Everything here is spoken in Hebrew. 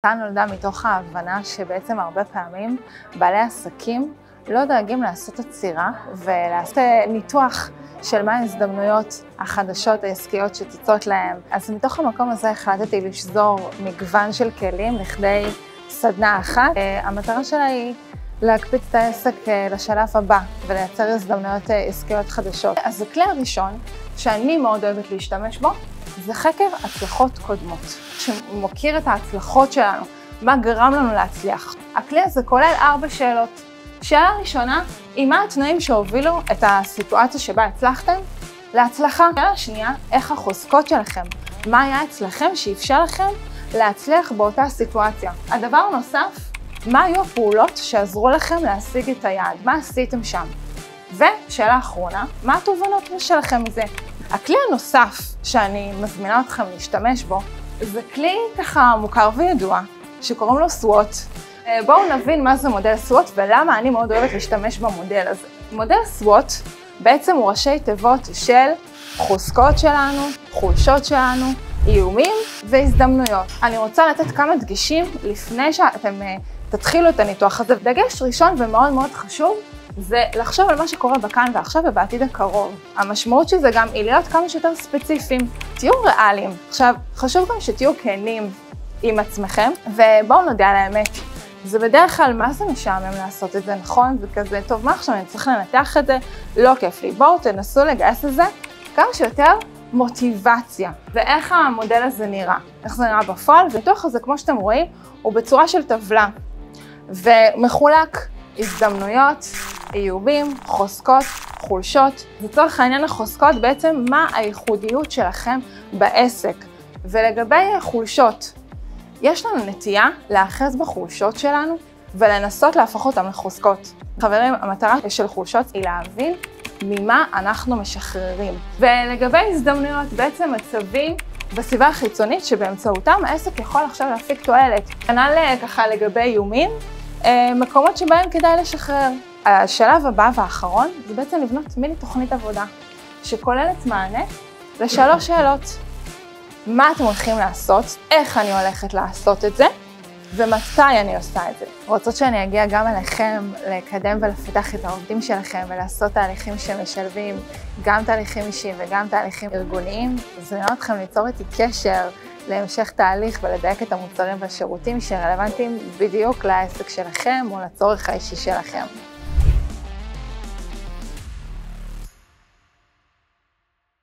כאן נולדה מתוך ההבנה שבעצם הרבה פעמים בעלי עסקים לא דואגים לעשות עצירה ולעשות ניתוח של מה ההזדמנויות החדשות העסקיות שצצות להם. אז מתוך המקום הזה החלטתי לשזור מגוון של כלים לכדי סדנה אחת. המטרה שלה היא להקפיץ את העסק לשלב הבא ולייצר הזדמנויות עסקיות חדשות. אז הכלי הראשון שאני מאוד אוהבת להשתמש בו זה חקר הצלחות קודמות, שמכיר את ההצלחות שלנו, מה גרם לנו להצליח. הכלי הזה כולל 4 שאלות. שאלה ראשונה היא מה התנאים שהובילו את הסיטואציה שבה הצלחתם להצלחה. שאלה שנייה, איך החוזקות שלכם, מה היה אצלכם שאפשר לכם להצליח באותה סיטואציה. הדבר הנוסף, מה היו הפעולות שעזרו לכם להשיג את היעד, מה עשיתם שם. ושאלה אחרונה, מה התובנות שלכם מזה. הכלי הנוסף שאני מזמינה אתכם להשתמש בו, זה כלי ככה מוכר וידוע, שקוראים לו SWOT. בואו נבין מה זה מודל SWOT ולמה אני מאוד אוהבת להשתמש במודל הזה. מודל SWOT בעצם הוא ראשי תיבות של חוזקות שלנו, חולשות שלנו, איומים והזדמנויות. אני רוצה לתת כמה דגשים לפני שאתם תתחילו את הניתוח הזה. דגש ראשון ומאוד מאוד חשוב, זה לחשוב על מה שקורה בכאן ועכשיו ובעתיד הקרוב. המשמעות של זה גם היא להיות כמה שיותר ספציפיים. תהיו ריאליים. עכשיו, חשוב גם שתהיו כנים עם עצמכם, ובואו נודע על האמת. זה בדרך כלל, מה זה משעמם לעשות את זה, נכון? וכזה, טוב, מה עכשיו, אני צריך לנתח את זה? לא כיף לי. בואו תנסו לגייס לזה כמה שיותר מוטיבציה. ואיך המודל הזה נראה? איך זה נראה בפועל? והניתוח הזה, כמו שאתם רואים, הוא בצורה של טבלה. ומחולק הזדמנויות, איומים, חוזקות, חולשות. לצורך העניין החוזקות בעצם מה הייחודיות שלכם בעסק. ולגבי חולשות, יש לנו נטייה להאחז בחולשות שלנו ולנסות להפוך אותם לחוזקות. חברים, המטרה של חולשות היא להבין ממה אנחנו משחררים. ולגבי הזדמנויות, בעצם מצבים בסביבה החיצונית שבאמצעותם העסק יכול עכשיו להפיק תועלת. כנ"ל ככה לגבי איומים, מקומות שבהם כדאי לשחרר. השלב הבא והאחרון זה בעצם לבנות מיני תוכנית עבודה שכוללת מענה ל3 שאלות. מה אתם הולכים לעשות, איך אני הולכת לעשות את זה, ומתי אני עושה את זה. רוצות שאני אגיע גם אליכם לקדם ולפתח את העובדים שלכם ולעשות תהליכים שמשלבים גם תהליכים אישיים וגם תהליכים ארגוניים. מזמינה אתכם ליצור איתי קשר להמשך תהליך ולדייק את המוצרים והשירותים שרלוונטיים בדיוק לעסק שלכם או לצורך האישי שלכם.